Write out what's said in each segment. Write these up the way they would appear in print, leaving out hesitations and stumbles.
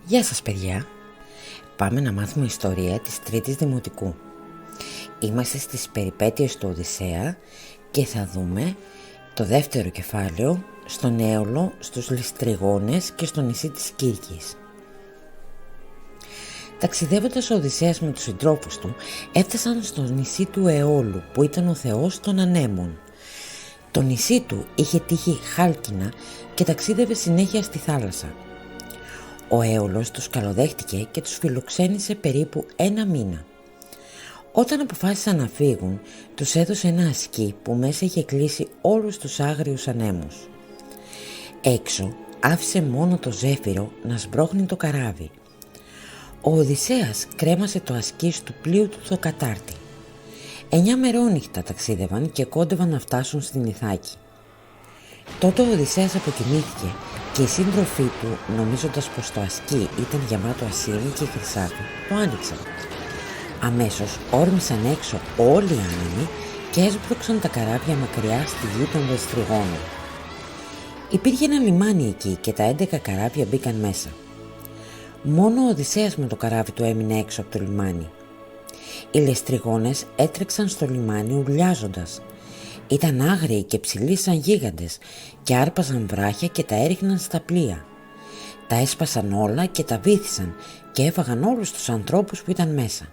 Γεια σας παιδιά, πάμε να μάθουμε ιστορία της τρίτης δημοτικού. Είμαστε στις περιπέτειες του Οδυσσέα και θα δούμε το δεύτερο κεφάλαιο στον Έολο, στους Ληστριγόνες και στο νησί της Κύρκης. Ταξιδεύοντας ο Οδυσσέας με τους συντρόφους του έφτασαν στο νησί του Αιώλου που ήταν ο θεός των ανέμων. Το νησί του είχε τύχει χάλκινα και ταξίδευε συνέχεια στη θάλασσα. Ο Έολος τους καλοδέχτηκε και τους φιλοξένησε περίπου 1 μήνα. Όταν αποφάσισαν να φύγουν, τους έδωσε ένα ασκή που μέσα είχε κλείσει όλους τους άγριους ανέμους. Έξω άφησε μόνο το ζέφυρο να σμπρώχνει το καράβι. Ο Οδυσσέας κρέμασε το ασκή του πλοίου του το κατάρτι. 9 μερόνυχτα ταξίδευαν και κόντευαν να φτάσουν στην Ιθάκη. Τότε ο Οδυσσέας αποκοιμήθηκε και οι σύντροφοί του, νομίζοντας πως το ασκή ήταν γεμάτο ασήμι και χρυσάφι, το άνοιξαν. Αμέσως όρμησαν έξω όλοι οι άνεμοι και έσπρωξαν τα καράβια μακριά στη γη των Ληστριγόνων. Υπήρχε ένα λιμάνι εκεί και τα 11 καράβια μπήκαν μέσα. Μόνο ο Οδυσσέας με το καράβι του έμεινε έξω από το λιμάνι. Οι Ληστριγόνες έτρεξαν στο λιμάνι ουρλιάζοντας. Ήταν άγριοι και ψηλοί σαν γίγαντες και άρπαζαν βράχια και τα έριχναν στα πλοία. Τα έσπασαν όλα και τα βύθισαν και έφαγαν όλους τους ανθρώπους που ήταν μέσα.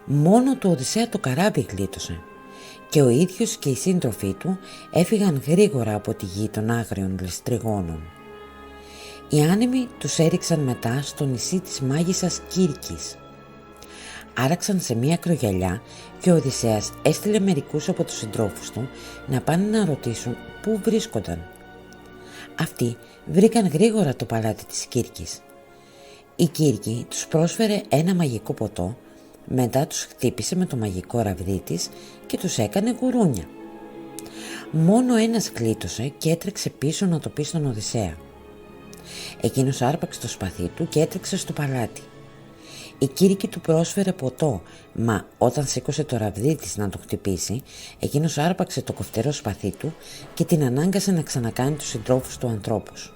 Μόνο το Οδυσσέα το καράβι γλίτωσε και ο ίδιος και οι σύντροφοί του έφυγαν γρήγορα από τη γη των άγριων Ληστριγόνων. Οι άνεμοι τους έριξαν μετά στο νησί της μάγισσας Κύρκης. Άραξαν σε μία ακρογιαλιά και ο Οδυσσέας έστειλε μερικούς από τους συντρόφους του να πάνε να ρωτήσουν πού βρίσκονταν. Αυτοί βρήκαν γρήγορα το παλάτι της Κύρκης. Η Κύρκη τους πρόσφερε ένα μαγικό ποτό, μετά τους χτύπησε με το μαγικό ραβδί της και τους έκανε γουρούνια. Μόνο ένας γλίτωσε και έτρεξε πίσω να το πει στον Οδυσσέα. Εκείνος άρπαξε το σπαθί του και έτρεξε στο παλάτι. Η Κύρκη του πρόσφερε ποτό, μα όταν σήκωσε το ραβδί της να το χτυπήσει, εκείνος άρπαξε το κοφτερό σπαθί του και την ανάγκασε να ξανακάνει τους συντρόφους του ανθρώπους.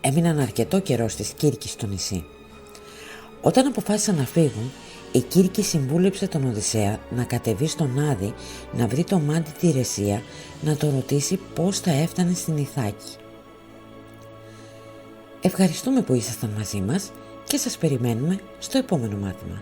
Έμειναν αρκετό καιρό στις Κύρκης στο νησί. Όταν αποφάσισαν να φύγουν, η Κύρκη συμβούλεψε τον Οδυσσέα να κατεβεί στον Άδη να βρει το μάντι τη Ρεσία να το ρωτήσει πώς θα έφτανε στην Ιθάκη. Ευχαριστούμε που ήσασταν μαζί μας και σας περιμένουμε στο επόμενο μάθημα.